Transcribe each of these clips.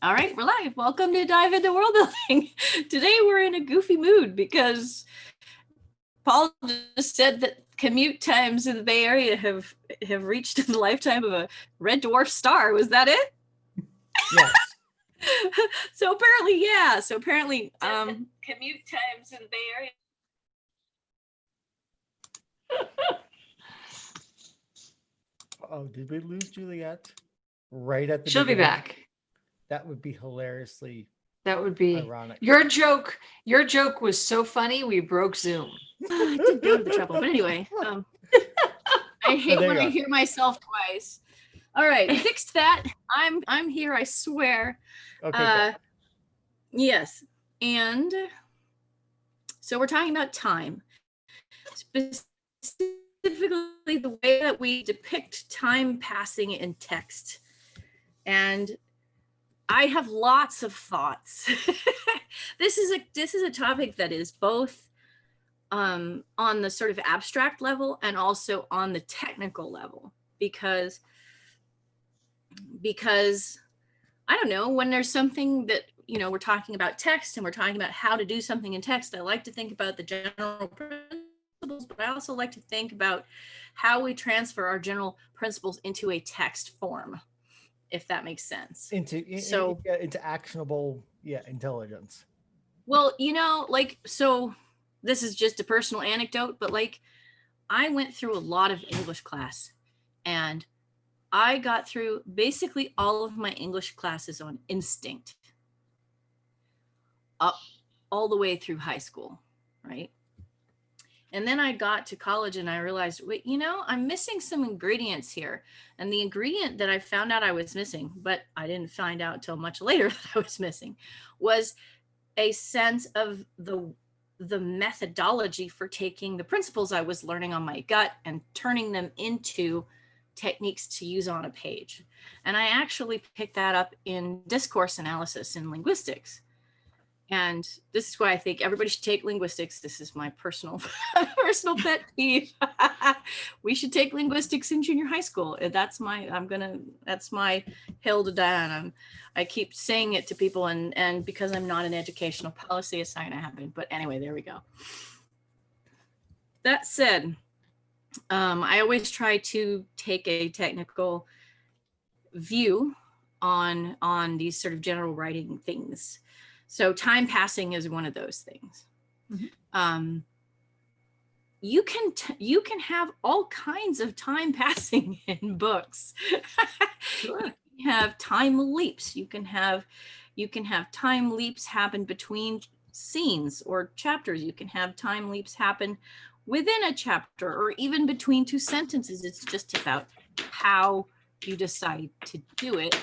All right, we're live. Welcome to Dive into World Building. Today we're in a goofy mood because Paul just said that commute times in the Bay Area have reached the lifetime of a red dwarf star. Was that it? Yes. So apparently, yeah. So apparently, commute times in the Bay Area. Oh, did we lose Juliet? Right at the She'll be beginning? back. That would be hilariously That would be ironic. Your joke was so funny we broke Zoom. I did go to the trouble, but anyway, I hate when I hear myself twice. All right, fixed that. I'm here. I swear. Okay. Yes, and so we're talking about time, specifically the way that we depict time passing in text. And I have lots of thoughts. This is a topic that is both on the sort of abstract level and also on the technical level, because I don't know, when there's something that, you know, we're talking about text and we're talking about how to do something in text, I like to think about the general principles, but I also like to think about how we transfer our general principles into a text form, if that makes sense. Into actionable, intelligence. Well, you know, like, so this is just a personal anecdote, but like, I went through a lot of English class, and I got through basically all of my English classes on instinct, up all the way through high school, right? And then I got to college and I realized, wait, you know, I'm missing some ingredients here. And the ingredient that I found out I was missing, but I didn't find out until much later that I was missing, was a sense of the methodology for taking the principles I was learning on my gut and turning them into techniques to use on a page. And I actually picked that up in discourse analysis in linguistics. And this is why I think everybody should take linguistics. This is my personal pet peeve. We should take linguistics in junior high school. That's my hill to die on. I keep saying it to people, and because I'm not an educational policy, it's not going to happen. But anyway, there we go. That said, I always try to take a technical view on these sort of general writing things. So time passing is one of those things. Mm-hmm. You can have all kinds of time passing in books. Sure. You have time leaps. You can have time leaps happen between scenes or chapters. You can have time leaps happen within a chapter or even between two sentences. It's just about how you decide to do it.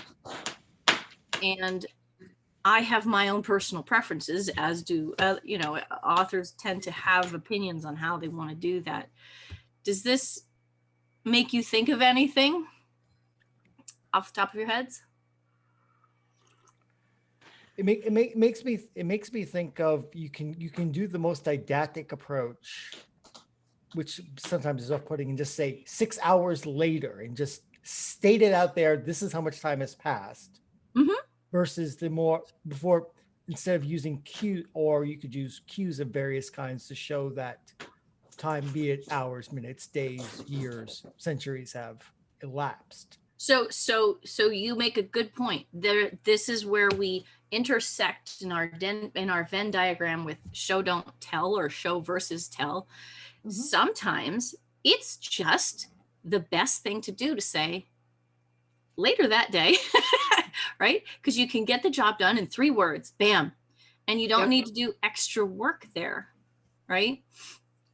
And I have my own personal preferences, as do, you know, authors tend to have opinions on how they want to do that. Does this make you think of anything off the top of your heads? It makes me think of, you can do the most didactic approach, which sometimes is off-putting, and just say 6 hours later and just state it out there. This is how much time has passed. Mm-hmm. Versus the more before, instead of using cue, or you could use cues of various kinds to show that time, be it hours, minutes, days, years, centuries, have elapsed. So you make a good point there. This is where we intersect in our Venn diagram with show, don't tell, or show versus tell. Mm-hmm. Sometimes it's just the best thing to do to say later that day. Right? Because you can get the job done in 3 words, bam. And you don't need to do extra work there. Right.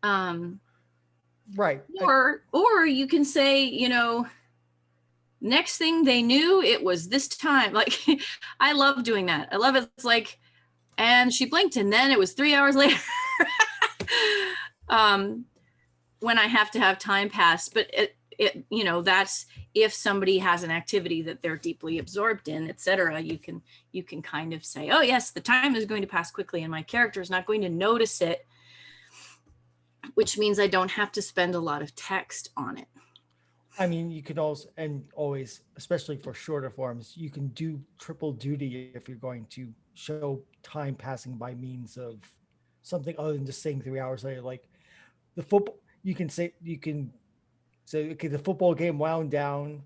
Right. Or you can say, you know, next thing they knew, it was this time. Like, I love doing that. I love it. It's like, and she blinked and then it was 3 hours later. When I have to have time pass, but it, you know, that's if somebody has an activity that they're deeply absorbed in, etc. You can kind of say, oh yes, the time is going to pass quickly and my character is not going to notice it, which means I don't have to spend a lot of text on it. I mean, you can also, and always, especially for shorter forms, you can do triple duty if you're going to show time passing by means of something other than just saying 3 hours later. Like the football, you can say, okay, the football game wound down,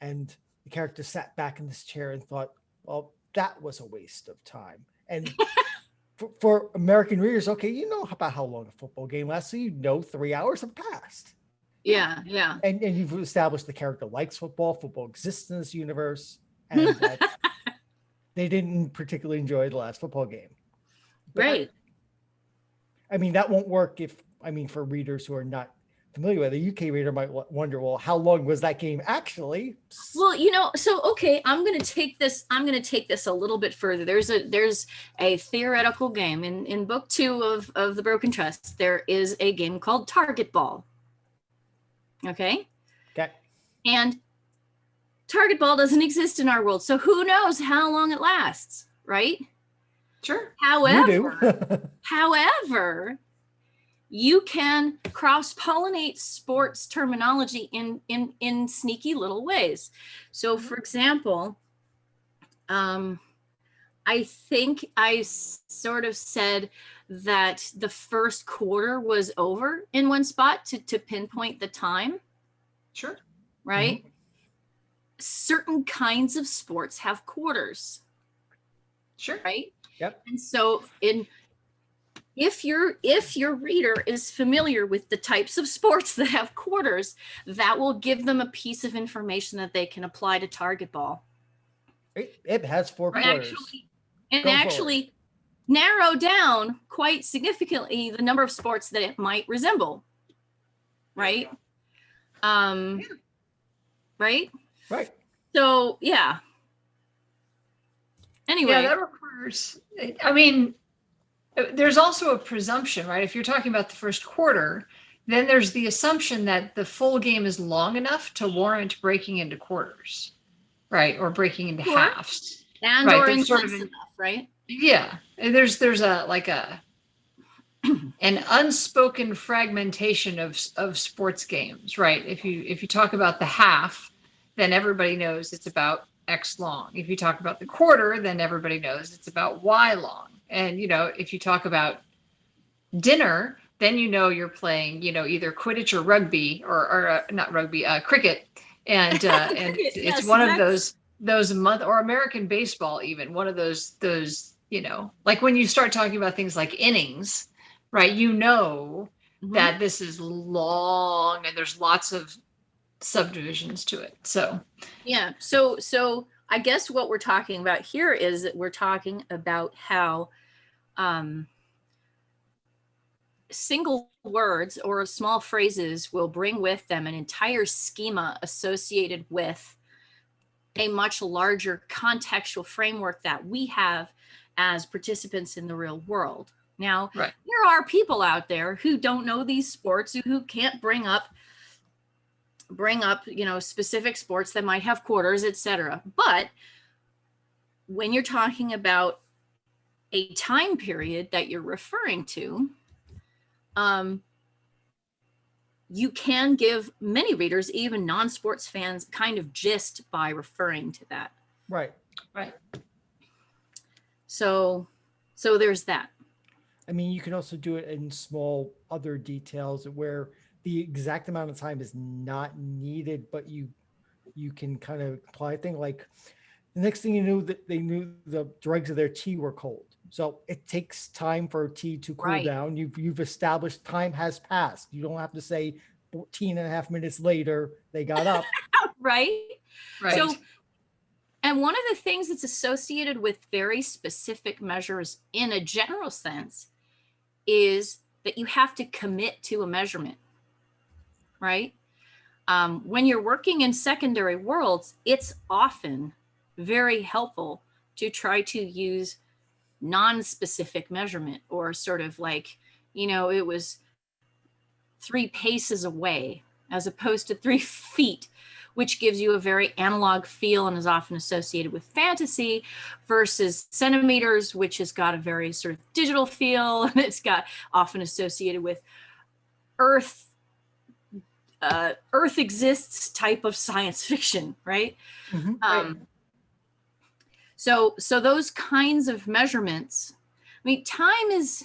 and the character sat back in this chair and thought, well, that was a waste of time. And for American readers, okay, you know about how long a football game lasts, so you know 3 hours have passed. Yeah, yeah. And you've established the character likes football, football exists in this universe, and that they didn't particularly enjoy the last football game. But Right. I mean, that won't work for readers who are not familiar with it. A UK reader might wonder, well, how long was that game actually? Well, so okay, I'm going to take this a little bit further. There's a theoretical game in book 2 of The Broken Trust. There is a game called Target Ball. Okay? Okay. And Target Ball doesn't exist in our world. So who knows how long it lasts, right? Sure. However, you can cross-pollinate sports terminology in sneaky little ways. So for example, I think I sort of said that the first quarter was over in one spot to pinpoint the time. Sure. Right? Mm-hmm. Certain kinds of sports have quarters. Sure. Right? Yep. And so if your reader is familiar with the types of sports that have quarters, that will give them a piece of information that they can apply to Target Ball. It has 4 quarters. Actually narrow down quite significantly the number of sports that it might resemble. Right? Right? Right. So, yeah. Anyway. Yeah, that requires, I mean, there's also a presumption, right? If you're talking about the first quarter, then there's the assumption that the full game is long enough to warrant breaking into quarters, right? Or breaking into halves. And right? Or intense enough, right? Yeah. There's an unspoken fragmentation of sports games, right? If you talk about the half, then everybody knows it's about X long. If you talk about the quarter, then everybody knows it's about Y long. And, if you talk about dinner, then you're playing, either Quidditch or rugby or not rugby, cricket. And it's yes, one exactly. of those month or American baseball, even one of those, like when you start talking about things like innings, right? Mm-hmm. That this is long and there's lots of subdivisions to it. So, yeah. So I guess what we're talking about here is that we're talking about how single words or small phrases will bring with them an entire schema associated with a much larger contextual framework that we have as participants in the real world. Now, right. There are people out there who don't know these sports, who can't bring up specific sports that might have quarters, etc. But when you're talking about a time period that you're referring to, you can give many readers, even non-sports fans, kind of gist by referring to that. Right. So there's that. I mean, you can also do it in small other details where the exact amount of time is not needed, but you can kind of apply a thing like the next thing you knew that they knew the dregs of their tea were cold. So it takes time for tea to cool down. You've established time has passed. You don't have to say 14 and a half minutes later, they got up. Right. So, and one of the things that's associated with very specific measures in a general sense is that you have to commit to a measurement, right? When you're working in secondary worlds, it's often very helpful to try to use non-specific measurement, or sort of like, it was 3 paces away as opposed to 3 feet, which gives you a very analog feel and is often associated with fantasy, versus centimeters, which has got a very sort of digital feel, and it's got often associated with Earth Earth exists type of science fiction, right? Mhm. So those kinds of measurements, I mean, time is,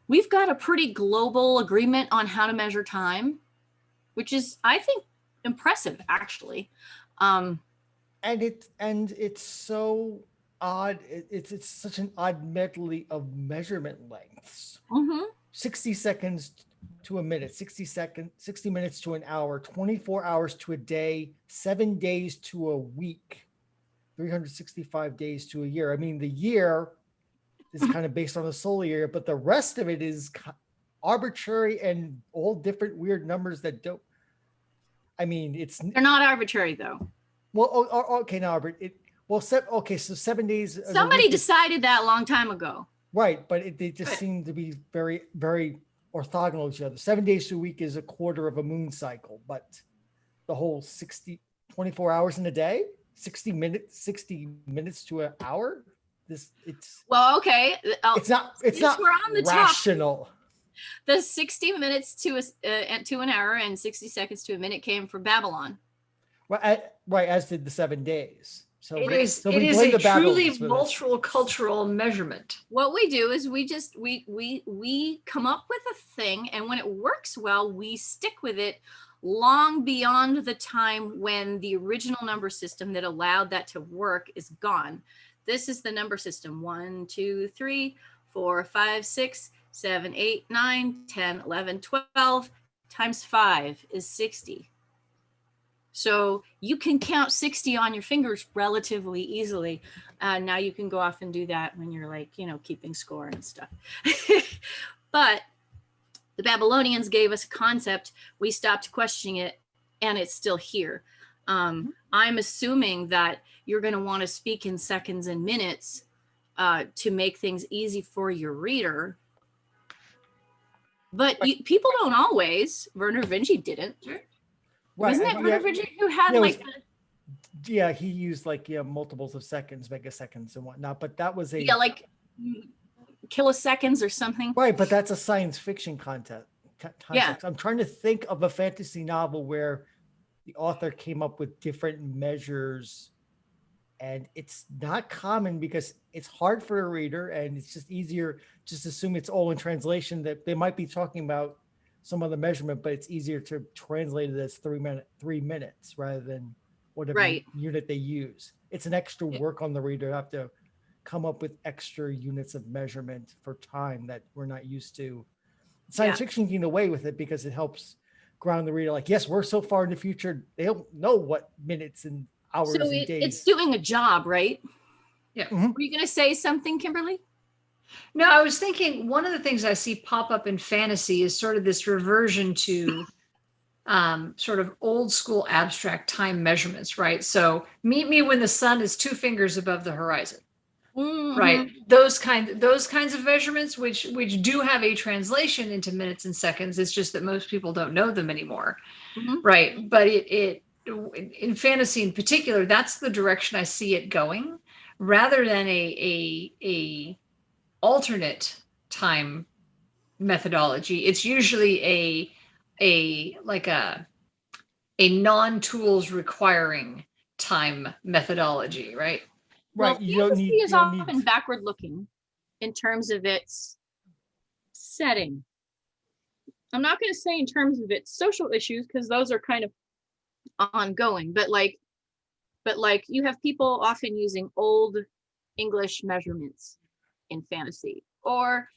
we've got a pretty global agreement on how to measure time, which is, I think, impressive, actually. And it's so odd. It's such an odd medley of measurement lengths. 60 seconds to a minute, 60 minutes to an hour, 24 hours to a day, 7 days to a week, 365 days to a year. I mean, the year is kind of based on the solar year, but the rest of it is arbitrary and all different weird numbers that don't. I mean, they're not arbitrary though. Well, okay, now, Albert. Okay, so 7 days. Somebody decided that a long time ago. Right, but they just seem to be very, very orthogonal to each other. 7 days to a week is a quarter of a moon cycle, but the whole 24 hours in a day, 60 minutes to an hour. Well, okay. It's not we're on the rational. The 60 minutes to an hour and 60 seconds to a minute came from Babylon. Right, as did the 7 days. So it is a truly multicultural measurement. What we do is we come up with a thing, and when it works well, we stick with it long beyond the time when the original number system that allowed that to work is gone. This is the number system: 1, 2, 3, 4, 5, 6, 7, 8, 9, 10, 11, 12 times 5 is 60. So you can count 60 on your fingers relatively easily. Now you can go off and do that when you're like, keeping score and stuff. But the Babylonians gave us a concept. We stopped questioning it, and it's still here. I'm assuming that you're going to want to speak in seconds and minutes to make things easy for your reader. But people don't always. Werner Vinci didn't. Right. Wasn't it Werner Vinci who had he used multiples of seconds, megaseconds and whatnot, but that was like kiloseconds or something. Right, but that's a science fiction context. Yeah. I'm trying to think of a fantasy novel where the author came up with different measures, and it's not common because it's hard for a reader, and it's just easier just assume it's all in translation, that they might be talking about some other measurement, but it's easier to translate it as 3 minutes rather than whatever unit they use. It's an extra work on the reader to have to come up with extra units of measurement for time that we're not used to. Science fiction can get away with it because it helps ground the reader. Like, yes, we're so far in the future, they don't know what minutes and hours and days. It's doing a job, right? Yeah. Mm-hmm. Were you going to say something, Kimberly? No, I was thinking one of the things I see pop up in fantasy is sort of this reversion to sort of old school abstract time measurements, right? So meet me when the sun is 2 fingers above the horizon, right? Those kinds of measurements, which do have a translation into minutes and seconds. It's just that most people don't know them anymore, right? But it in fantasy in particular, that's the direction I see it going, rather than a alternate time methodology. It's usually a non-tools requiring time methodology, right? Right. Well, fantasy is often backward looking in terms of its setting. I'm not going to say in terms of its social issues, because those are kind of ongoing, but you have people often using old English measurements in fantasy, or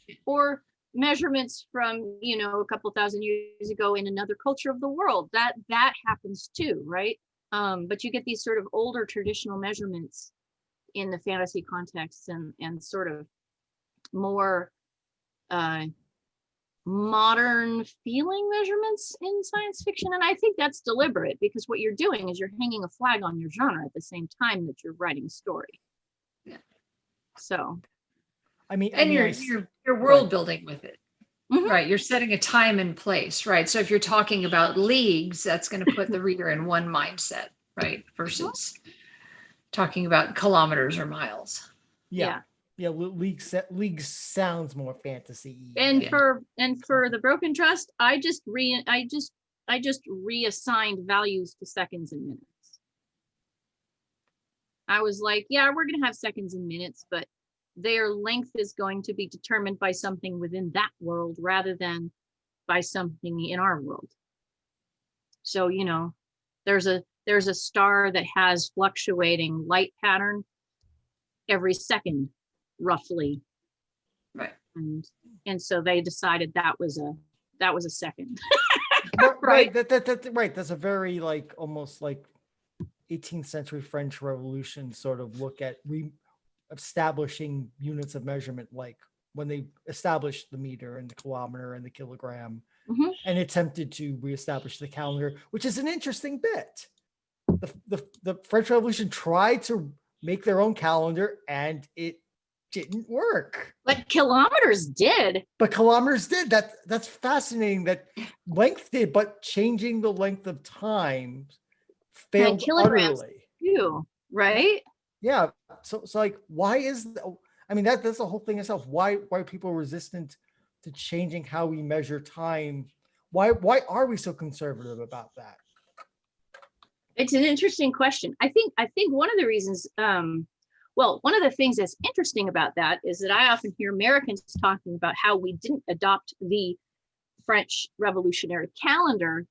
measurements from a couple thousand years ago in another culture of the world. That happens too, right? But you get these sort of older traditional measurements in the fantasy context, and sort of more modern feeling measurements in science fiction. And I think that's deliberate, because what you're doing is you're hanging a flag on your genre at the same time that you're writing a story. Yeah. So you're world building with it. Right. You're setting a time and place, right? So if you're talking about leagues, that's going to put the reader in one mindset, right? Versus talking about kilometers or miles. Yeah. Yeah, League sounds more fantasy. And Yeah. for the broken trust, I just reassigned values to seconds and minutes. I was like, yeah, we're gonna have seconds and minutes, but their length is going to be determined by something within that world rather than by something in our world. So, you know, there's a star that has fluctuating light pattern every second, roughly. Right. And so they decided that was a second. Right. That right. That's a very like almost like 18th century French Revolution sort of look at establishing units of measurement, like when they established the meter and the kilometer and the kilogram, and attempted to reestablish the calendar, which is an interesting bit. The French Revolution tried to make their own calendar and it didn't work. But kilometers did. That's fascinating that length did, but changing the length of time failed utterly. Too, right? Yeah. So like, why is I mean that's the whole thing itself. Why are people resistant to changing how we measure time? Why are we so conservative about that? It's an interesting question. I think one of the reasons, well, one of the things that's interesting about that is that I often hear Americans talking about how we didn't adopt the French Revolutionary calendar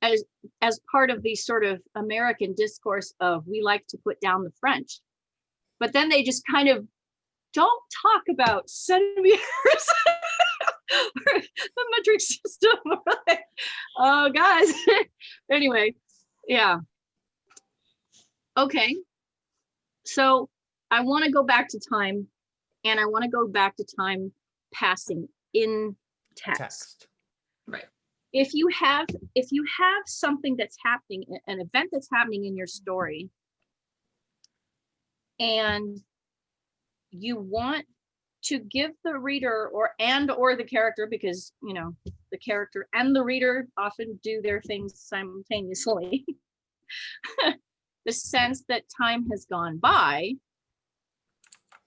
as part of the sort of American discourse of we like to put down the French. But then they just kind of don't talk about centimeters, the metric system. Right? Oh, guys. Anyway, yeah. Okay. So I want to go back to time, and I want to go back to time passing in text. Right. If you have something that's happening, an event that's happening in your story, and you want to give the reader or the character, because you know the character and the reader often do their things simultaneously, the sense that time has gone by,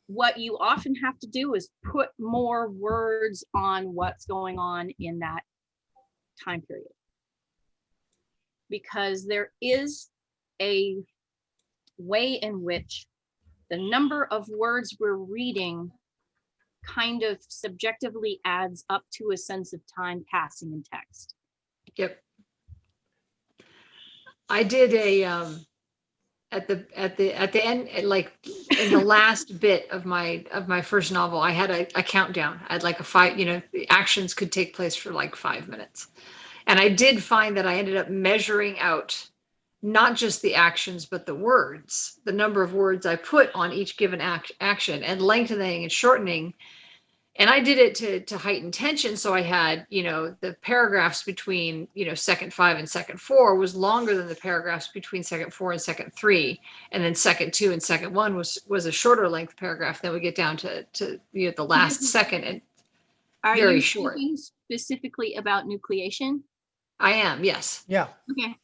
what you often have to do is put more words on what's going on in that time period, because there is a way in which the number of words we're reading kind of subjectively adds up to a sense of time passing in text. Yep. I did a at the end, like in the last bit of my first novel, I had a countdown. I had like a 5, you know, the actions could take place for like 5 minutes. And I did find that I ended up measuring out not just the actions, but the words, the number of words I put on each given action, and lengthening and shortening. And I did it to heighten tension. So I had, you know, the paragraphs between, you know, second 5 and second 4 was longer than the paragraphs between second 4 and second 3. And then second 2 and second 1 was a shorter length paragraph. Then we get down to you know, the last second, and Are very you short. speaking specifically about nucleation? I am, yes. Yeah. Okay.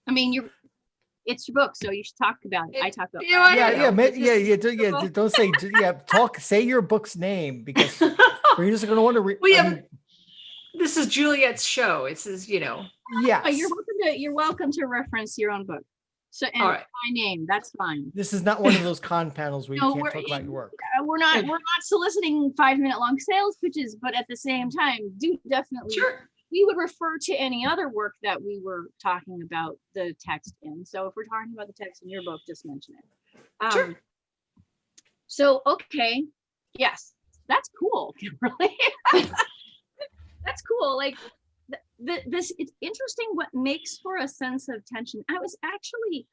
I mean, it's your book, so you should talk about it. I talk about You know, I yeah. Don't say say your book's name, because readers are going to want to read. This is Juliet's show. It says, you know. Yes. You're welcome to reference your own book. So, and All right. my name, that's fine. This is not one of those con panels where you can't talk about your work. We're not soliciting 5-minute long sales pitches, but at the same time, do definitely. Sure. We would refer to any other work that we were talking about the text in. So if we're talking about the text in your book, just mention it. Sure. So, okay. Yes, that's cool, Kimberly. That's cool. Like this, it's interesting what makes for a sense of tension. I was actually,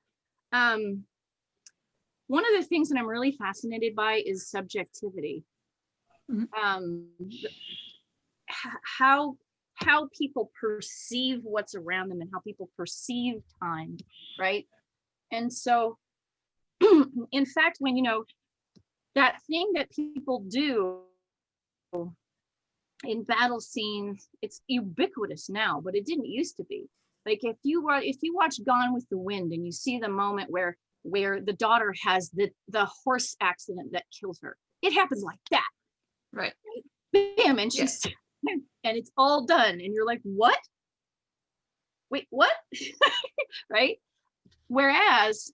one of the things that I'm really fascinated by is subjectivity. Mm-hmm. How people perceive what's around them and how people perceive time, right? And so, in fact, when, you know, that thing that people do in battle scenes, it's ubiquitous now, but it didn't used to be. Like if you watch Gone with the Wind and you see the moment where the daughter has the horse accident that kills her, it happens like that. Right. Bam, and she's and it's all done. And you're like, what? Wait, what? Right? Whereas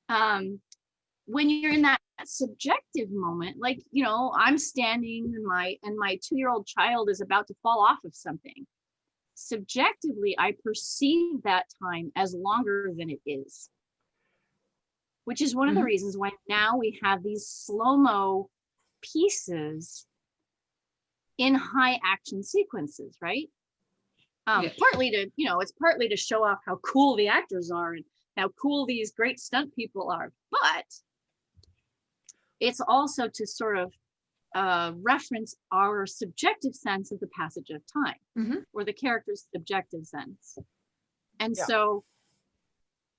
when you're in that subjective moment, like, you know, I'm standing and my 2-year-old child is about to fall off of something. Subjectively, I perceive that time as longer than it is, which is one of the reasons why now we have these slow-mo pieces in high action sequences, right? Partly to, you know, it's partly to show off how cool the actors are and how cool these great stunt people are, but it's also to sort of reference our subjective sense of the passage of time, or the character's subjective sense. And so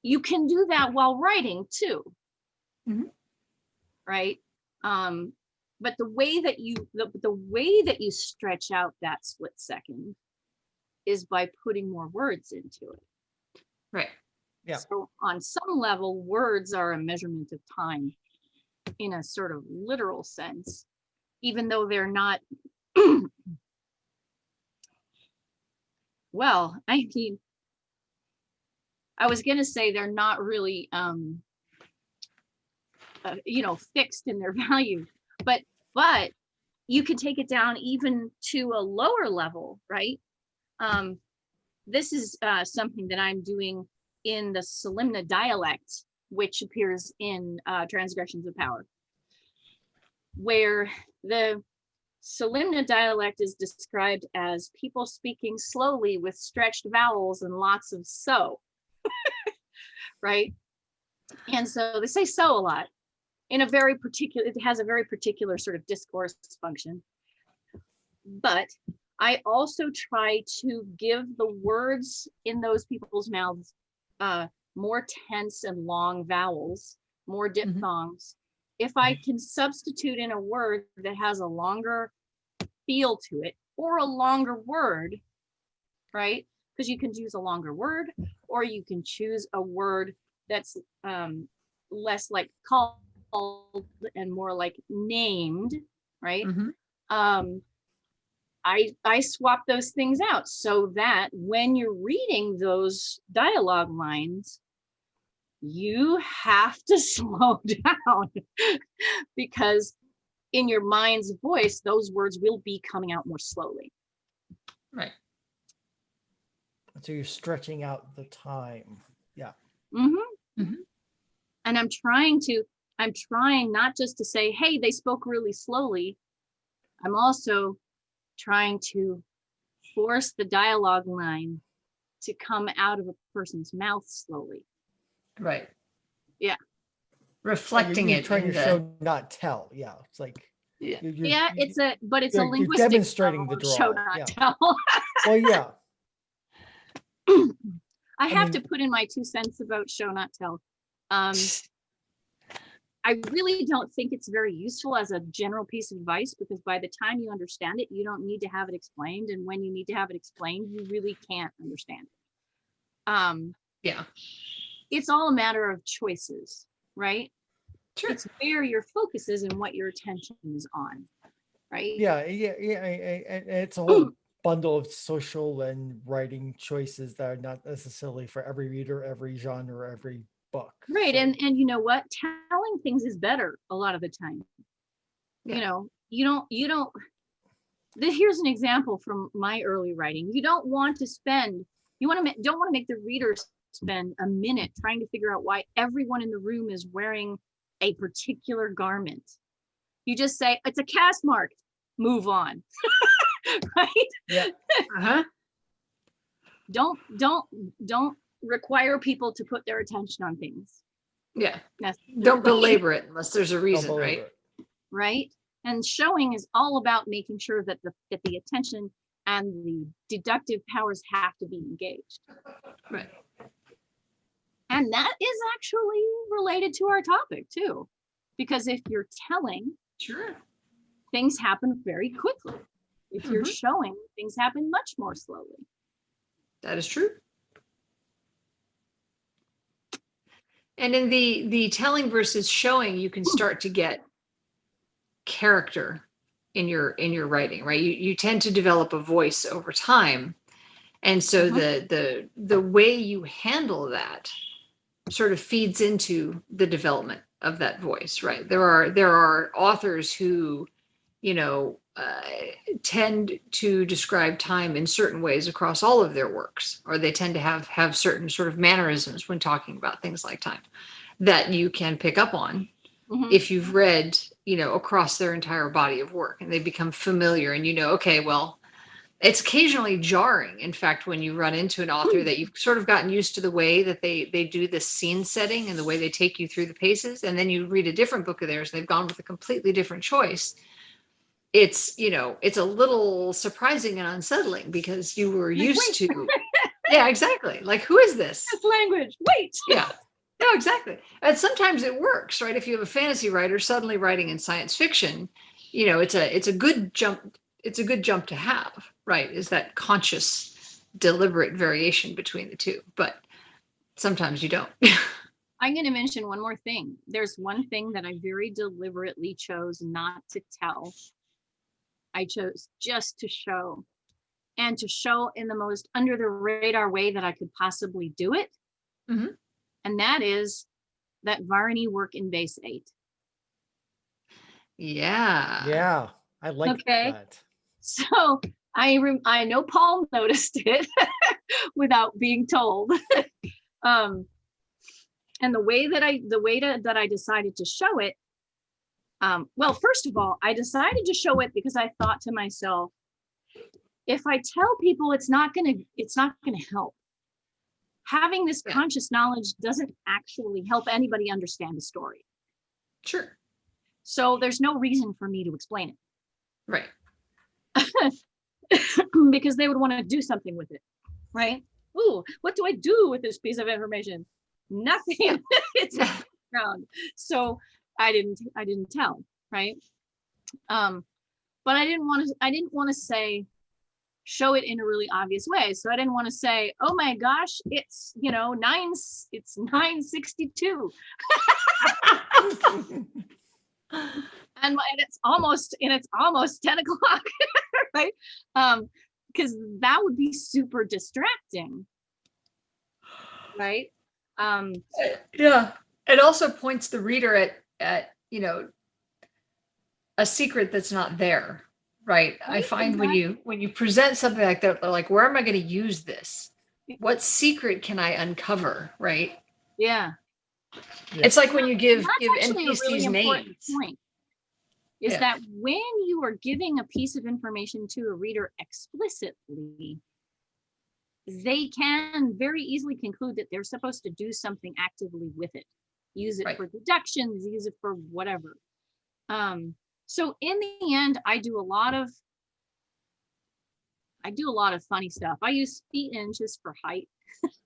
you can do that while writing too, right? But the way that you stretch out that split second is by putting more words into it. Right. Yeah. So on some level, words are a measurement of time in a sort of literal sense, even though they're not, well, I mean, I was going to say they're not really, you know, fixed in their value, but you can take it down even to a lower level, right? This is something that I'm doing in the Selimna Dialect, which appears in Transgressions of Power, where the Selimna dialect is described as people speaking slowly with stretched vowels and lots of so, right? And so they say so a lot in a very particular, it has a very particular sort of discourse function. But I also try to give the words in those people's mouths more tense and long vowels, more diphthongs. If I can substitute in a word that has a longer feel to it, or a longer word, right? Because you can choose a longer word, or you can choose a word that's less like called and more like named, right? I swap those things out so that when you're reading those dialogue lines, you have to slow down because in your mind's voice, those words will be coming out more slowly. Right. So you're stretching out the time. Yeah. And I'm trying not just to say, hey, they spoke really slowly. I'm also trying to force the dialogue line to come out of a person's mouth slowly. Right. Yeah. Reflecting you're it. trying to show, not tell. Yeah. It's like. It's a linguistic. You're demonstrating the draw. Show, not tell. Well, yeah. I have to put in my 2 cents about show, not tell. I really don't think it's very useful as a general piece of advice, because by the time you understand it, you don't need to have it explained. And when you need to have it explained, you really can't understand it. Yeah. It's all a matter of choices, right? Sure. It's where your focus is and what your attention is on, right? Yeah. It's a whole bundle of social and writing choices that are not necessarily for every reader, every genre, every book. Right. So. And you know what? Telling things is better a lot of the time. Yeah. You know, you don't, here's an example from my early writing. You don't want to spend, don't want to make the reader spend a minute trying to figure out why everyone in the room is wearing a particular garment. You just say, it's a cast mark, move on. Right? Yeah. Don't require people to put their attention on things. Yeah. Don't belabor it unless there's a reason, right? Right. And showing is all about making sure that the attention and the deductive powers have to be engaged. Right. And that is actually related to our topic too, because if you're telling, sure, things happen very quickly. If you're showing, things happen much more slowly. That is true. And in the telling versus showing, you can start to get character in your writing, right? You tend to develop a voice over time. And so the way you handle that sort of feeds into the development of that voice, right? There are authors who, tend to describe time in certain ways across all of their works, or they tend to have certain sort of mannerisms when talking about things like time that you can pick up on if you've read, across their entire body of work, and they become familiar, and okay, well, it's occasionally jarring, in fact, when you run into an author that you've sort of gotten used to the way that they do the scene setting and the way they take you through the paces, and then you read a different book of theirs and they've gone with a completely different choice. It's it's a little surprising and unsettling because you were used to yeah, exactly, like, who is this language, wait. Yeah, no, exactly. And sometimes it works, right? If you have a fantasy writer suddenly writing in science fiction, it's a good jump. It's a good jump to have, right? Is that conscious, deliberate variation between the two. But sometimes you don't. I'm going to mention one more thing. There's one thing that I very deliberately chose not to tell. I chose just to show, and to show in the most under the radar way that I could possibly do it. And that is that Varney work in base 8. Yeah. I like that. So I know Paul noticed it without being told. And the way that I decided to show it, well, first of all, I decided to show it because I thought to myself, if I tell people, it's not gonna help. Having this conscious knowledge doesn't actually help anybody understand the story. Sure. So there's no reason for me to explain it. Right. Because they would want to do something with it, right? Ooh, what do I do with this piece of information? Nothing. It's a background. So I didn't tell, right? But I didn't want to say, show it in a really obvious way. So I didn't want to say, oh my gosh, it's 9:62. and it's almost 10 o'clock, right? Because that would be super distracting, right? Yeah. It also points the reader at a secret that's not there. Right. I find when you present something like that, they're like, where am I going to use this? What secret can I uncover? Right. Yeah. It's like when you give NPCs really these names. Point is that when you are giving a piece of information to a reader explicitly, they can very easily conclude that they're supposed to do something actively with it. Use it for deductions, use it for whatever. So in the end, I do a lot of funny stuff. I use feet and inches for height,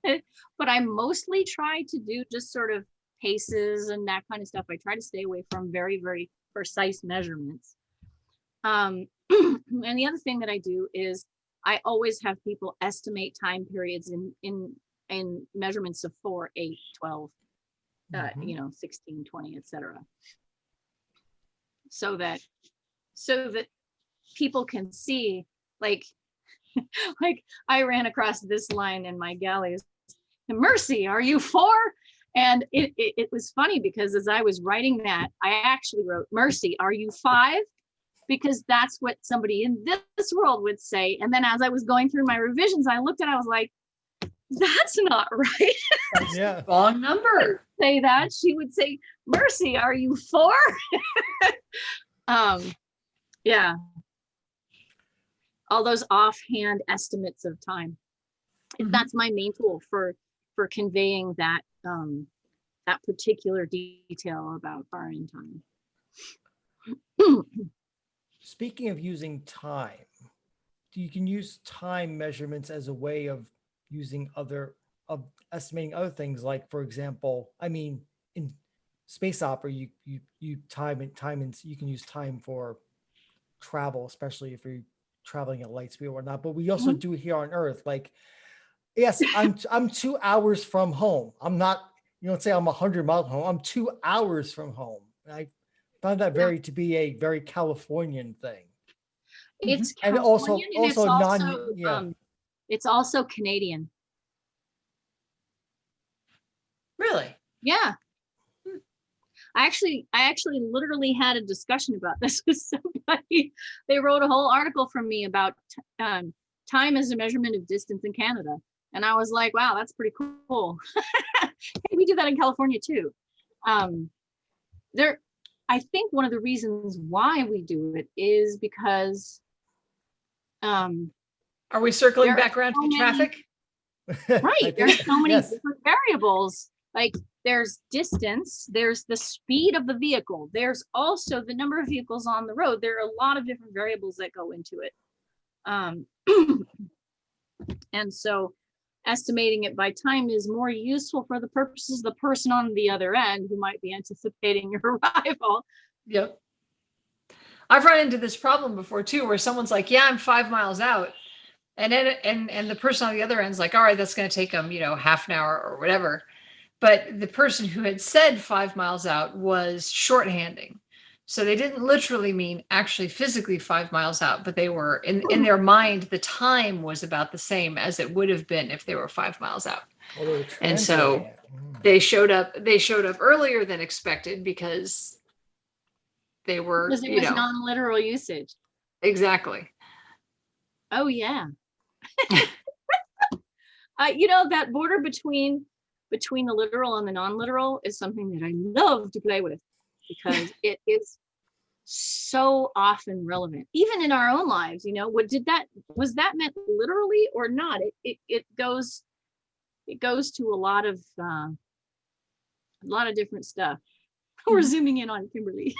but I mostly try to do just sort of paces and that kind of stuff. I try to stay away from very, very precise measurements. And the other thing that I do is I always have people estimate time periods in measurements of 4, 8, 12, 16, 20, etc. So that people can see, like I ran across this line in my galleys, Mercy, are you 4? And it was funny because as I was writing that, I actually wrote, Mercy, are you 5? Because that's what somebody in this world would say. And then as I was going through my revisions, I looked at it, I was like, that's not right. That's the wrong number. Say that. She would say, Mercy, are you 4? Yeah. All those offhand estimates of time. That's my main tool for conveying that that particular detail about far in time. Speaking of using time, you can use time measurements as a way of estimating other things. Like, for example, in space opera, you time and you can use time for travel, especially if you're traveling at light speed or whatnot. But we also do it here on Earth. Like, yes, I'm 2 hours from home. I'm not, let's say I'm 100 miles from home. I'm 2 hours from home. found that very to be a very Californian thing. It's And Californian, and also it's also Canadian. Really? Yeah. I actually literally had a discussion about this with somebody. They wrote a whole article from me about time as a measurement of distance in Canada. And I was like, wow, that's pretty cool. Hey, we do that in California too. I think one of the reasons why we do it is because Are we circling back around to traffic? Right. There's so many different variables. Like there's distance, there's the speed of the vehicle, there's also the number of vehicles on the road. There are a lot of different variables that go into it. And so estimating it by time is more useful for the purposes of the person on the other end who might be anticipating your arrival. Yep. I've run into this problem before too, where someone's like, yeah, I'm 5 miles out. And then, and the person on the other end's like, all right, that's going to take them, half an hour or whatever. But the person who had said 5 miles out was shorthanding. So they didn't literally mean actually physically 5 miles out, but they were in their mind, the time was about the same as it would have been if they were 5 miles out. Well, and so they showed up earlier than expected because they were, because it was non-literal usage. Exactly. Oh yeah. That border between the literal and the non-literal is something that I love to play with because it is so often relevant, even in our own lives. Was that meant literally or not? It goes to a lot of different stuff. We're zooming in on Kimberly.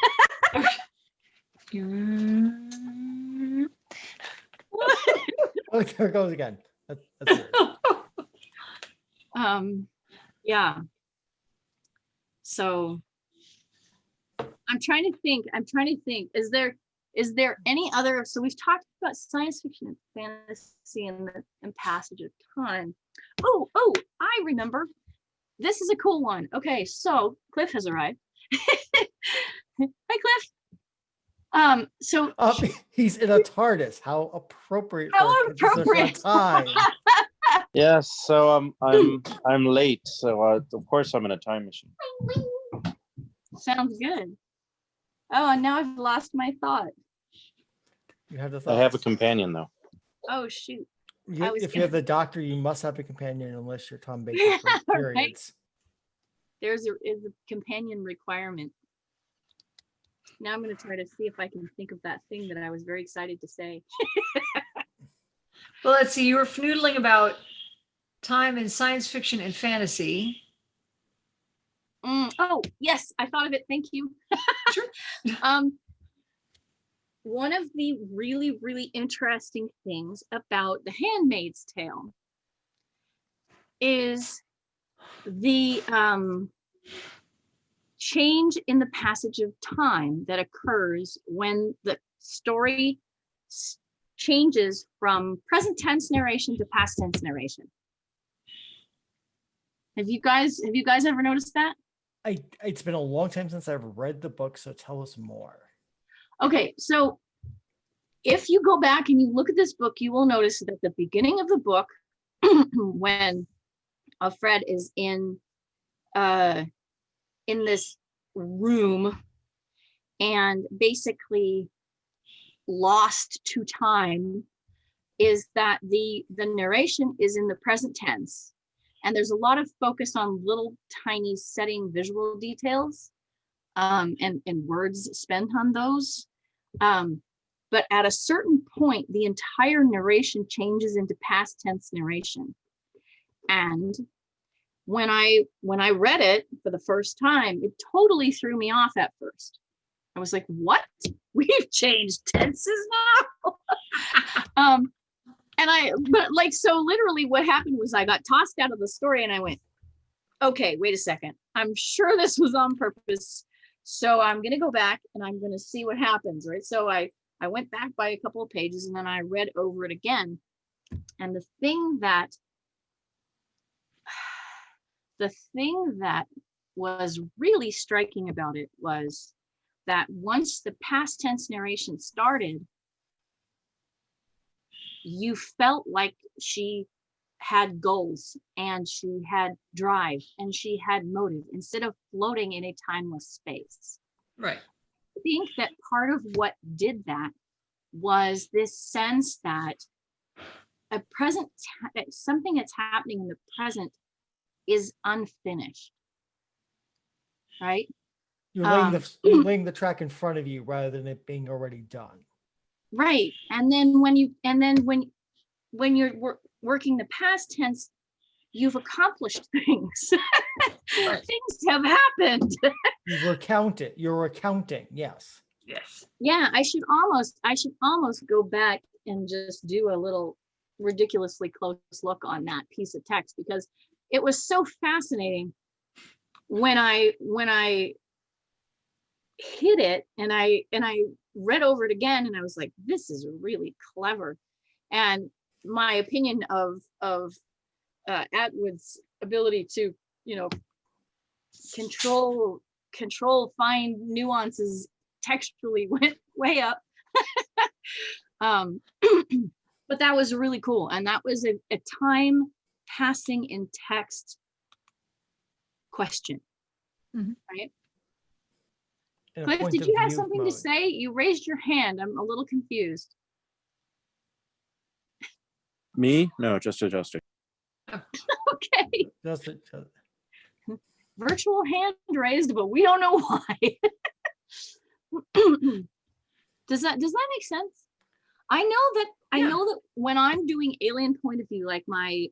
Oh, there it goes again. That's yeah. So I'm trying to think, is there any other, so we've talked about science fiction and fantasy and passage of time. Oh, I remember. This is a cool one. Okay, so Cliff has arrived. Hi, Cliff. So he's in a TARDIS. How appropriate. How appropriate. Time. Yes, so I'm late, so of course I'm in a time machine. Sounds good. Oh, and now I've lost my thought. You have the I have a companion though. Oh shoot. If you're the doctor, you must have a companion unless you're Tom Baker for periods. Right? Is a companion requirement. Now I'm going to try to see if I can think of that thing that I was very excited to say. Well, let's see. You were fnoodling about time in science fiction and fantasy. Oh, yes, I thought of it. Thank you. Sure. One of the really, really interesting things about The Handmaid's Tale is the change in the passage of time that occurs when the story changes from present tense narration to past tense narration. Have you guys ever noticed that? It's been a long time since I've read the book, so tell us more. Okay, so if you go back and you look at this book, you will notice that at the beginning of the book, when Fred is in this room and basically lost to time, is that the narration is in the present tense, and there's a lot of focus on little tiny setting visual details and words spent on those. But at a certain point, the entire narration changes into past tense narration. And when I read it for the first time, it totally threw me off at first. I was like, what? We've changed tenses now? So literally what happened was I got tossed out of the story and I went, okay, wait a second. I'm sure this was on purpose. So I'm going to go back and I'm going to see what happens, right? So I went back by a couple of pages and then I read over it again. And the thing that was really striking about it was that once the past tense narration started, you felt like she had goals and she had drive and she had motive instead of floating in a timeless space. Right. I think that part of what did that was this sense that a present, something that's happening in the present is unfinished, right? You're laying the track in front of you rather than it being already done. Right. And then when you're working the past tense, you've accomplished things. Right. Things have happened. You're recounting. Yes. Yes. Yeah, I should almost go back and just do a little ridiculously close look on that piece of text, because it was so fascinating when I hit it and I read over it again, and I was like, this is really clever. And my opinion of Atwood's ability to, control fine nuances textually went way up. But that was really cool. And that was a time passing in text question, right? Cliff, did you have something to say? You raised your hand. I'm a little confused. Me? No, just adjusting. Okay. Just Virtual hand raised, but we don't know why. Does that make sense? I know that when I'm doing alien point of view, like my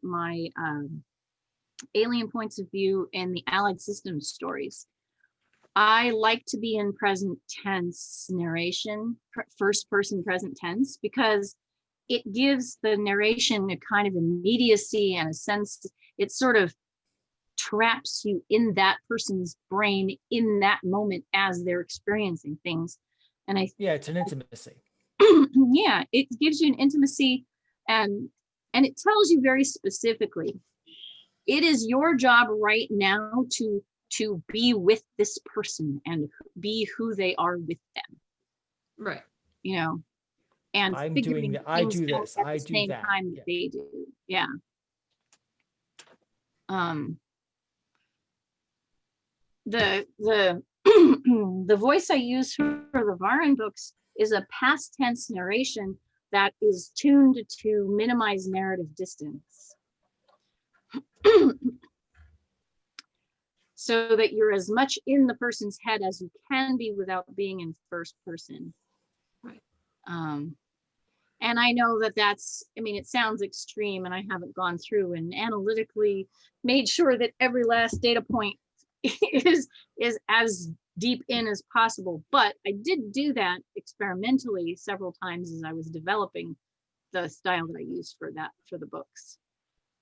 alien points of view in the Allied Systems stories, I like to be in present tense narration, first person present tense, because it gives the narration a kind of immediacy and a sense. It sort of traps you in that person's brain in that moment as they're experiencing things. And it's an intimacy. Yeah, it gives you an intimacy, and it tells you very specifically, it is your job right now to be with this person and be who they are with them. Right. And I'm figuring doing I do out this, at I the do same that. time that they do. Yeah. The the voice I use for the Varan books is a past tense narration that is tuned to minimize narrative distance. So that you're as much in the person's head as you can be without being in first person. Right. And I know that's, it sounds extreme, and I haven't gone through and analytically made sure that every last data point is as deep in as possible. But I did do that experimentally several times as I was developing the style that I used for the books.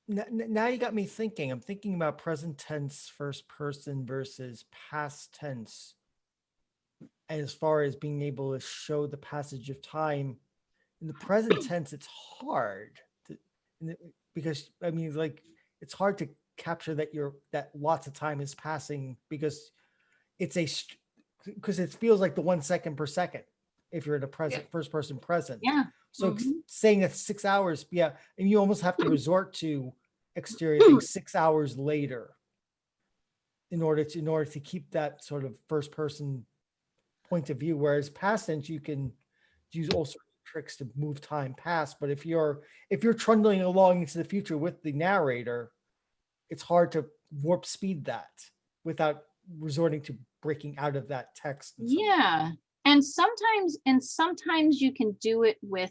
Now you got me thinking. I'm thinking about present tense, first person versus past tense. As far as being able to show the passage of time in the present tense, it's hard because it's hard to capture that lots of time is passing, because because it feels like the 1 second per second if you're in a present first person present. Yeah. So saying that 6 hours, and you almost have to resort to exterior things 6 hours later in order to keep that sort of first person point of view. Whereas past tense, you can use all sorts of tricks to move time past. But if you're trundling along into the future with the narrator, it's hard to warp speed that without resorting to breaking out of that text. Yeah. And sometimes you can do it with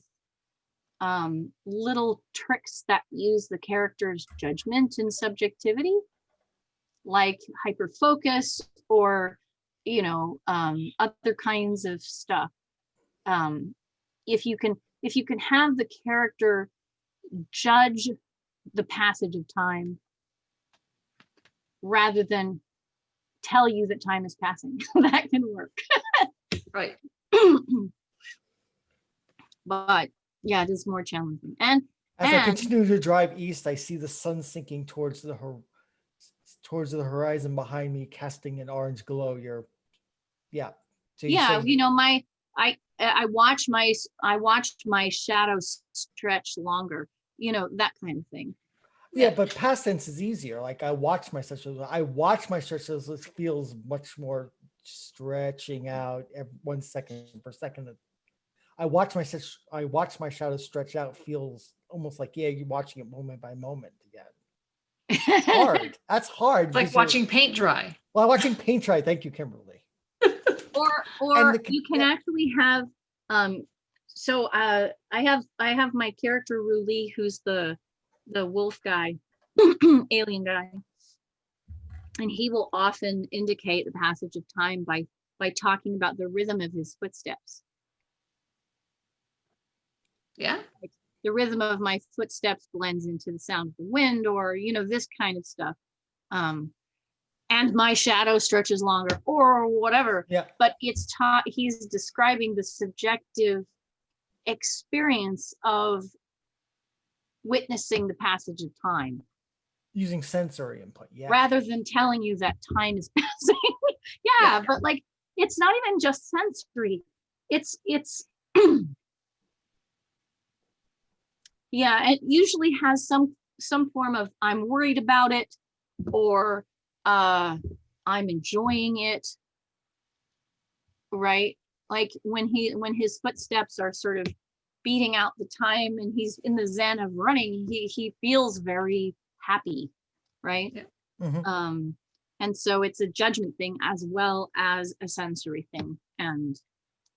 little tricks that use the character's judgment and subjectivity, like hyperfocus or other kinds of stuff. If you can have the character judge the passage of time rather than tell you that time is passing, that can work. Right. But yeah, it is more challenging. And as I continue to drive east, I see the sun sinking towards the horizon behind me, casting an orange glow. So you're Yeah, saying- you know, I watched my shadow stretch longer, you know, that kind of thing. Yeah, but past tense is easier. Like I watch my stretches. I watch my stretches. It feels much more stretching out every 1 second per second. I watch my shadow stretch out. Feels almost like, yeah, you're watching it moment by moment again. It's hard. That's hard. It's like because you're- watching paint dry. Well, watching paint dry. Thank you, Kimberly. Or the- you can actually have so I have my character Ruli, who's the wolf guy, alien guy, and he will often indicate the passage of time by talking about the rhythm of his footsteps. Yeah. The rhythm of my footsteps blends into the sound of the wind, or you know, this kind of stuff. And my shadow stretches longer, or whatever. Yeah. But he's describing the subjective experience of witnessing the passage of time Using sensory input. Yeah. rather than telling you that time is passing. Yeah, but like it's not even just sensory. It's yeah, it usually has some form of I'm worried about it, or I'm enjoying it, right? Like when his footsteps are sort of beating out the time and he's in the zen of running, he feels very happy, right? Yeah. Mhm. And so it's a judgment thing as well as a sensory thing, and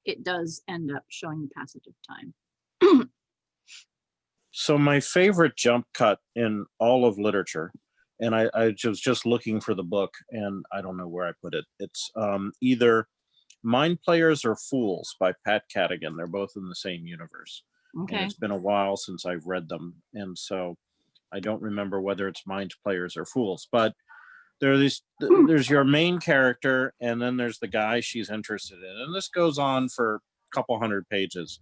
it does end up showing the passage of time. So my favorite jump cut in all of literature, and I was just looking for the book, and I don't know where I put it. It's either Mind Players or Fools by Pat Cadigan. They're both in the same universe. And Okay. it's been a while since I've read them, and so I don't remember whether it's Mind Players or Fools. But there's your main character, and then there's the guy she's interested in, and this goes on for a couple hundred pages,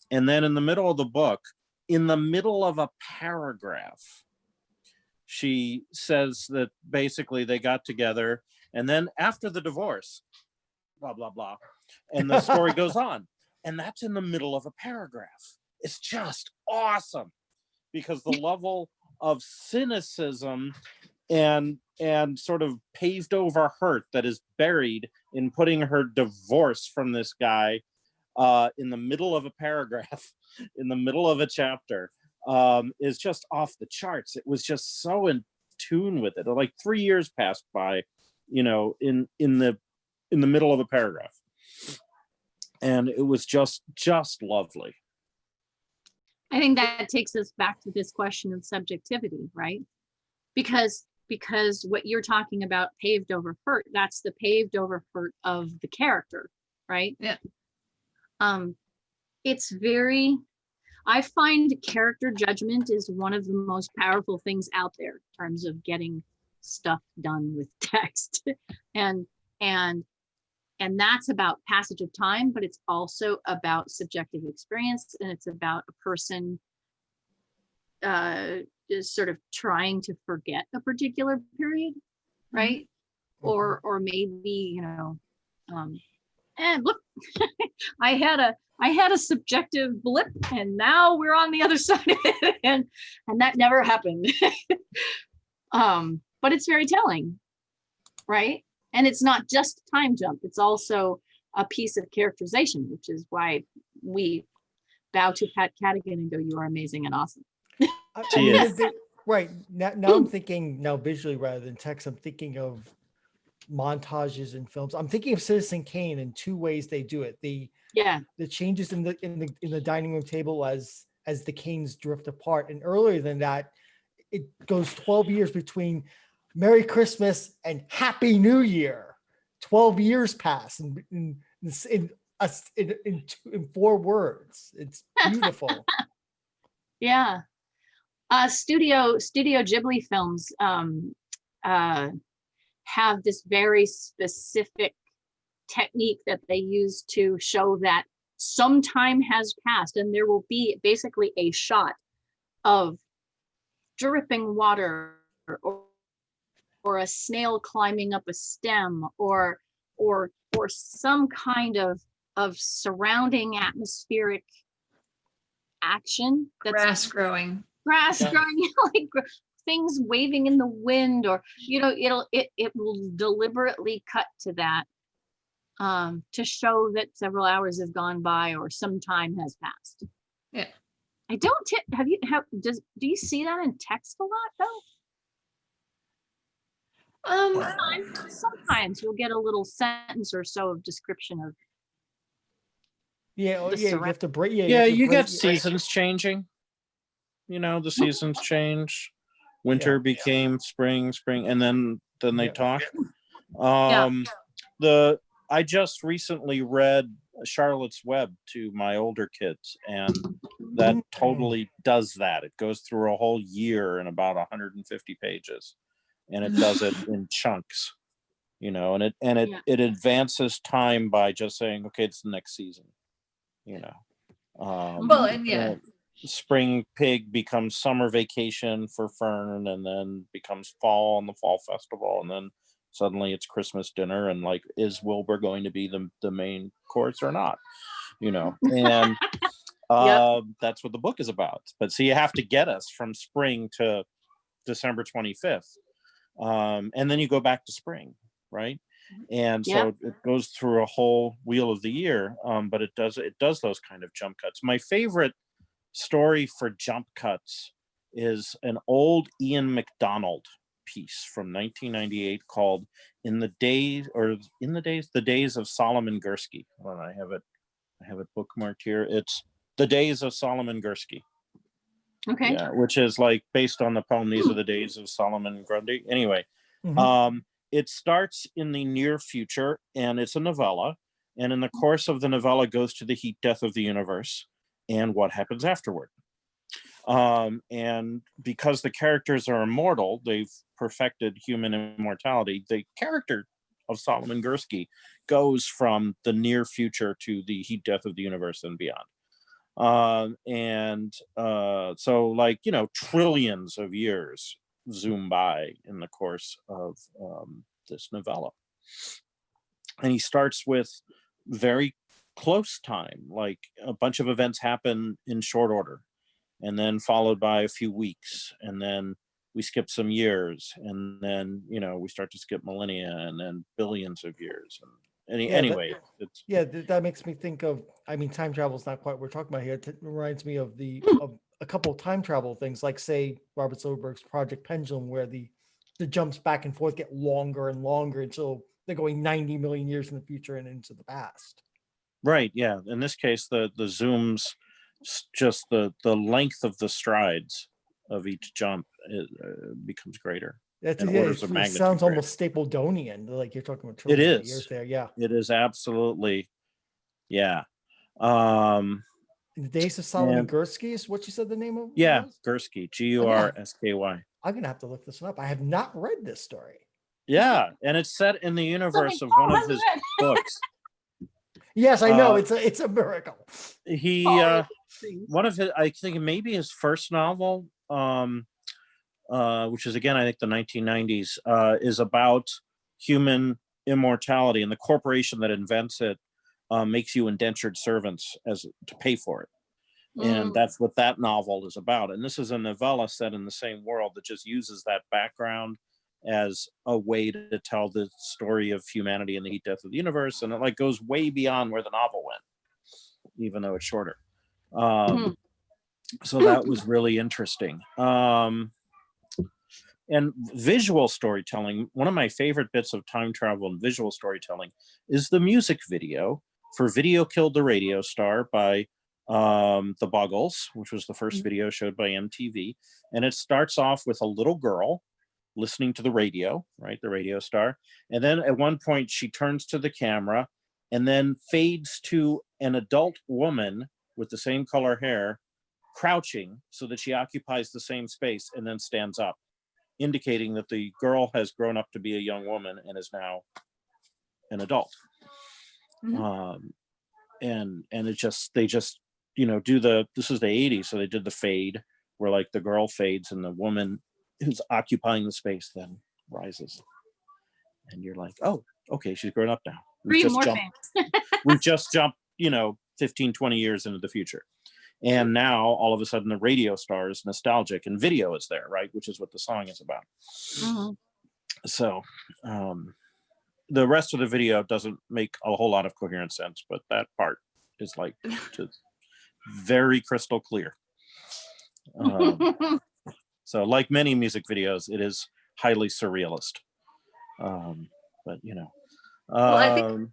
and then in the middle of the book, in the middle of a paragraph, she says that basically they got together, and then after the divorce, blah blah blah, and the story goes on, and that's in the middle of a paragraph. It's just awesome because the level of cynicism and sort of paved over hurt that is buried in putting her divorce from this guy in the middle of a paragraph, in the middle of a chapter, is just off the charts. It was just so in tune with it. Like 3 years passed by, you know, in the middle of a paragraph, and it was just lovely. I think that takes us back to this question of subjectivity, right? Because what you're talking about, paved over hurt, that's the paved over hurt of the character, right? Yeah. It's very, I find character judgment is one of the most powerful things out there in terms of getting stuff done with text. and that's about passage of time, but it's also about subjective experience, and it's about a person is sort of trying to forget a particular period, right? Or maybe, you know, and look, I had a subjective blip, and now we're on the other side of it, and that never happened. But it's very telling, right? And it's not just time jump, it's also a piece of characterization, which is why we bow to Pat Cadigan and go, you are amazing and awesome. Right. Now I'm thinking now visually rather than text. I'm thinking of montages in films. I'm thinking of Citizen Kane in two ways they do it. The changes in the dining room table as the canes drift apart. And earlier than that, it goes 12 years between Merry Christmas and Happy New Year. 12 years pass in 4 words. It's beautiful. Yeah. Studio Ghibli films have this very specific technique that they use to show that some time has passed, and there will be basically a shot of dripping water, or a snail climbing up a stem, or or some kind of surrounding atmospheric action that's Grass growing. grass Yeah. growing, like things waving in the wind, or it will deliberately cut to that to show that several hours have gone by or some time has passed. Yeah. I don't do you see that in text a lot though? Sometimes you'll get a little sentence or so of description of Yeah, oh, the yeah, you surround- have to break. Yeah, Yeah, have to you break- get seasons changing. You know, the seasons change. Winter became spring, and then they Yeah. talk. Yeah. I just recently read Charlotte's Web to my older kids, and that totally does that. It goes through a whole year in about 150 pages, and it does it in chunks. You know, and it advances time by just saying, okay, it's the next season. You know, Well, and yeah. Spring pig becomes summer vacation for Fern, and then becomes fall and the fall festival, and then suddenly it's Christmas dinner, and like, is Wilbur going to be the main course or not? You know, and that's what the book is about. But so you have to get us from spring to December 25th, and then you go back to spring, right? And so it goes through a whole wheel of the year, but it does those kind of jump cuts. My favorite story for jump cuts is an old Ian MacDonald piece from 1998 called the days of Solomon Gursky. Well, I have it bookmarked here. It's The Days of Solomon Gursky. Okay. Yeah, which is like based on the poem These Are the Days of Solomon Grundy. Anyway, it starts in the near future, and it's a novella, and in the course of the novella goes to the heat death of the universe and what happens afterward. And because the characters are immortal, they've perfected human immortality. The character of Solomon Gursky goes from the near future to the heat death of the universe and beyond. So, like, you know, trillions of years zoom by in the course of this novella. And he starts with very close time, like a bunch of events happen in short order, and then followed by a few weeks, and then we skip some years, and then, you know, we start to skip millennia, and then billions of years. And anyway, that makes me think of, I mean, time travel is not quite what we're talking about here. It reminds me of a couple of time travel things, like say Robert Silverberg's Project Pendulum, where the jumps back and forth get longer and longer until they're going 90 million years in the future and into the past. Right. Yeah. In this case, the zooms, just the length of the strides of each jump becomes greater. It magnitude sounds greater. almost Stapledonian, like you're talking about trillions of years there. Yeah. It is absolutely. Yeah. In the Days of Solomon Gursky is what you said the name of? Yeah, was? Gursky, Gursky. I'm gonna have to look this one up. I have not read this story. Yeah, and it's set in the universe of one of his books. Yes, I know. It's a miracle. He one of his, I think maybe his first novel, which is, again, I think the 1990s, is about human immortality, and the corporation that invents it makes you indentured servants to pay for it. And that's what that novel is about. And this is a novella set in the same world that just uses that background as a way to tell the story of humanity and the heat death of the universe. And it like goes way beyond where the novel went, even though it's shorter. So that was really interesting. And visual storytelling, one of my favorite bits of time travel and visual storytelling is the music video for Video Killed the Radio Star by the Buggles, which was the first video showed by MTV. And it starts off with a little girl listening to the radio, right? The radio star. And then at one point she turns to the camera and then fades to an adult woman with the same color hair crouching so that she occupies the same space, and then stands up, indicating that the girl has grown up to be a young woman and is now an adult. And they just, you know, this is the 80s. So they did the fade where like the girl fades and the woman who's occupying the space then rises. And you're like, oh, okay, she's grown up now. Three more things. We've just jumped, 15, 20 years into the future. And now all of a sudden the radio star is nostalgic and video is there, right? Which is what the song is about. Mhm. So the rest of the video doesn't make a whole lot of coherent sense, but that part is like just very crystal clear. So like many music videos, it is highly surrealist. But Well, I think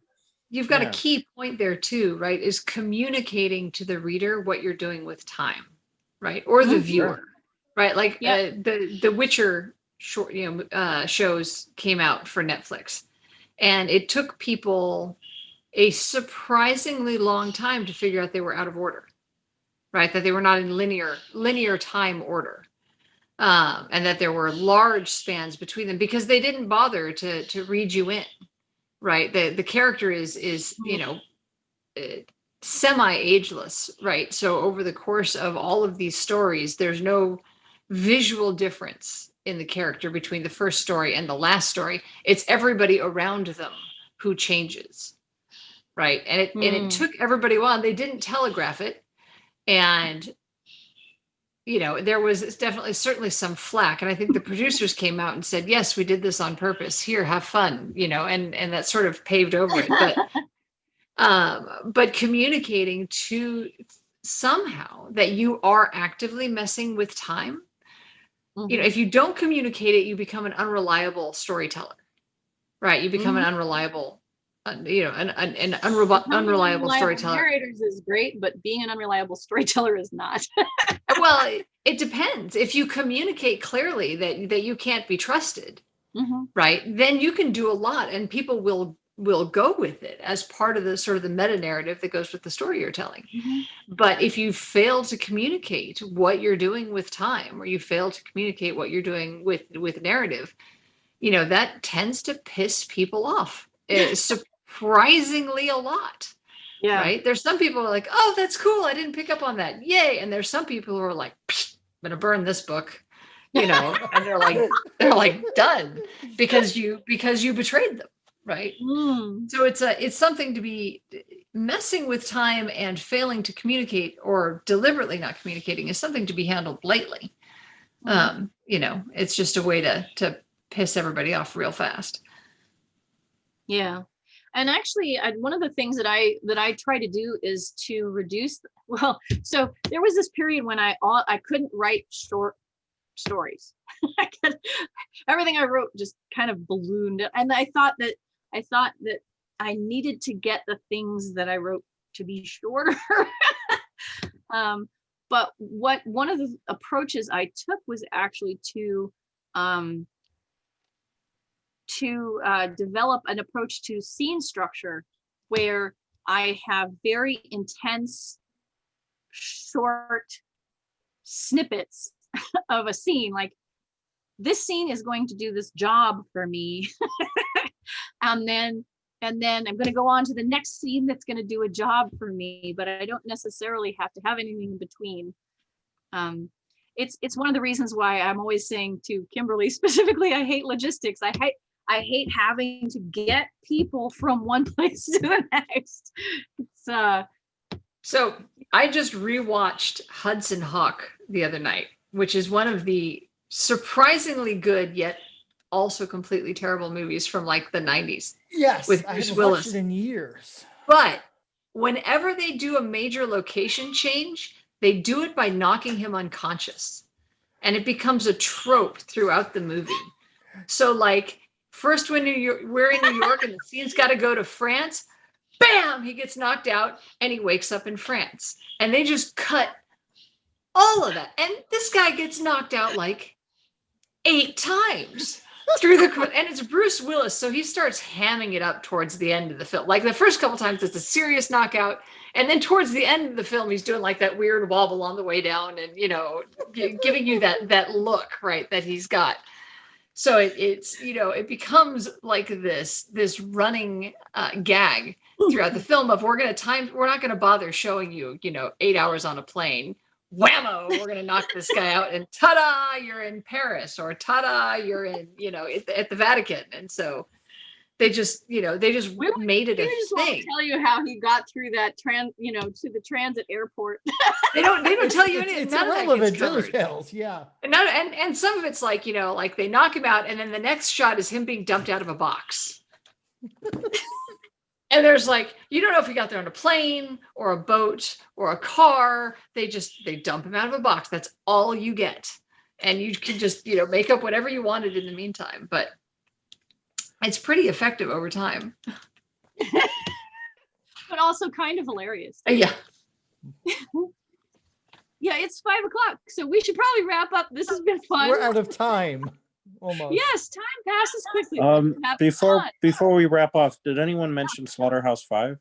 you've got yeah. a key point there too, right? Is communicating to the reader what you're doing with time, right? Or the viewer, right? Like the Witcher short, shows came out for Netflix, and it took people a surprisingly long time to figure out they were out of order, right? That they were not in linear time order. And that there were large spans between them because they didn't bother to read you in, right? The character is semi-ageless, right? So over the course of all of these stories, there's no visual difference in the character between the first story and the last story. It's everybody around them who changes, right? And it took everybody a while. They didn't telegraph it, and there was certainly some flack. And I think the producers came out and said, yes, we did this on purpose. Here, have fun, and that sort of paved over it. But communicating to somehow that you are actively messing with time. If you don't communicate it, you become an unreliable storyteller, right? You become an unreliable, an unreliable storyteller. Narrators is great, but being an unreliable storyteller is not. Well, it depends. If you communicate clearly that you can't be trusted, right, then you can do a lot, and people will go with it as part of the sort of the meta narrative that goes with the story you're telling. But if you fail to communicate what you're doing with time, or you fail to communicate what you're doing with narrative, that tends to piss people off surprisingly a lot. Yeah. Right. There's some people who are like, oh, that's cool. I didn't pick up on that. Yay. And there's some people who are like, I'm going to burn this book, and they're like done because you betrayed them. Right. So it's something to be messing with time, and failing to communicate or deliberately not communicating is something to be handled lightly. It's just a way to piss everybody off real fast. Yeah. And actually, one of the things that I try to do is to reduce. Well, so there was this period when I couldn't write short stories. Everything I wrote just kind of ballooned, and I thought that I needed to get the things that I wrote to be shorter. But one of the approaches I took was actually to develop an approach to scene structure where I have very intense, short snippets of a scene. Like, this scene is going to do this job for me. and then I'm going to go on to the next scene that's going to do a job for me, but I don't necessarily have to have anything in between. It's one of the reasons why I'm always saying to Kimberly specifically, I hate logistics. I hate having to get people from one place to the next. So I just rewatched Hudson Hawk the other night, which is one of the surprisingly good yet also completely terrible movies from like the 90s. Yes, with I Bruce haven't Willis watched it in years. But whenever they do a major location change, they do it by knocking him unconscious, and it becomes a trope throughout the movie. So like, first when we're in New York and the scene's got to go to France, bam, he gets knocked out and he wakes up in France, and they just cut all of that, and this guy gets knocked out like 8 times through and it's Bruce Willis, so he starts hamming it up towards the end of the film. Like, the first couple times it's a serious knockout, and then towards the end of the film he's doing like that weird wobble on the way down, and giving you that look, right, that he's got. So it's it becomes like this running gag throughout the film of, we're not going to bother showing you 8 hours on a plane. Whammo, we're going to knock this guy out, and ta-da, you're in Paris, or ta-da, you're in, at the Vatican. And so They just, they just We made it a just won't thing. tell you how he got through that to the transit airport. They don't tell you anything. It's None of that irrelevant gets covered. details. Yeah. And some of it's like, like they knock him out and then the next shot is him being dumped out of a box. And there's like, you don't know if he got there on a plane or a boat or a car. They dump him out of a box. That's all you get. And you can just, make up whatever you wanted in the meantime. But it's pretty effective over time. But also kind of hilarious. Yeah. Yeah, it's 5 o'clock, so we should probably wrap up. This has been fun. We're out of time. Almost. Yes, time passes quickly. We're having fun. Before we wrap off, did anyone mention Slaughterhouse 5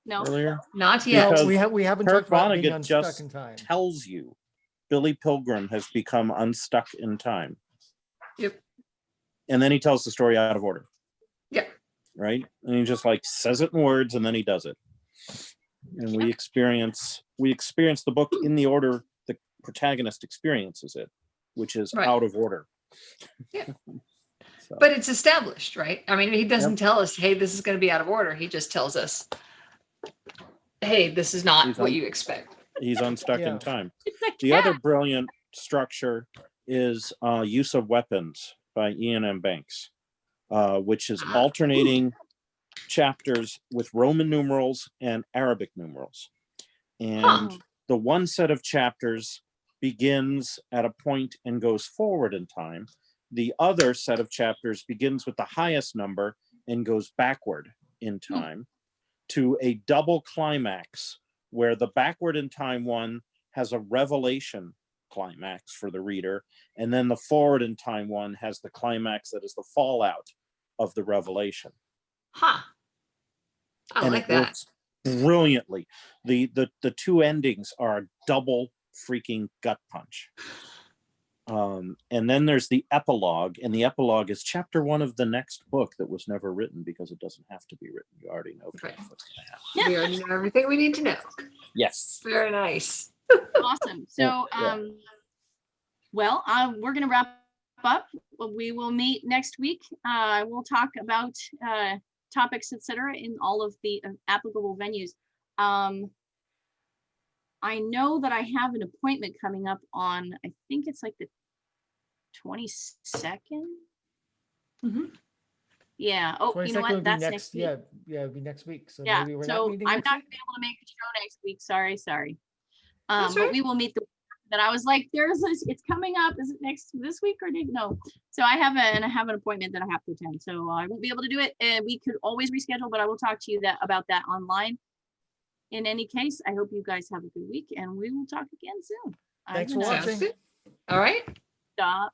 No. earlier? Not yet. Because We haven't Kurt talked about being Vonnegut unstuck just in time. tells you Billy Pilgrim has become unstuck in time. Yep. And then he tells the story out of order. Yeah. Right? And he just like says it in words and then he does it. And we experience the book in the order the protagonist experiences it, which is Right. out of order. Yeah. So, But it's established, right? I mean, he doesn't tell us, hey, this is going to be out of order. He just tells us, hey, this is not what you expect. he's unstuck Yeah. in time. It's a The cat. other brilliant structure is Use of Weapons by Ian M. Banks, which is alternating chapters with Roman numerals and Arabic numerals. And the one set of chapters begins at a point and goes forward in time. The other set of chapters begins with the highest number and goes backward in time to a double climax where the backward in time one has a revelation climax for the reader, and then the forward in time one has the climax that is the fallout of the revelation. I And like it that. works brilliantly. The two endings are a double freaking gut punch. And then there's the epilogue, and the epilogue is chapter 1 of the next book that was never written because it doesn't have to be written. You already know Right. what's going to happen. We already know everything we need to know. Yes. Very nice. Awesome. So, we're going to wrap up. We will meet next week. We'll talk about topics, etc., in all of the applicable venues. I know that I have an appointment coming up on, I think it's like the 22nd. Mhm. Yeah. Oh, you know 22nd what? would be That's next. next week. Yeah, it'd be next week. So Yeah. maybe we're So not meeting I'm next not week. gonna be able to make the show next week. Sorry. That's But right. we will meet the. That I was like, it's coming up. Is it this week or no? So I have an appointment that I have to attend. So I won't be able to do it. We could always reschedule, but I will talk to you about that online. In any case, I hope you guys have a good week, and we will talk again soon. Thanks for I'm gonna watching. Sounds good. All right. Stop.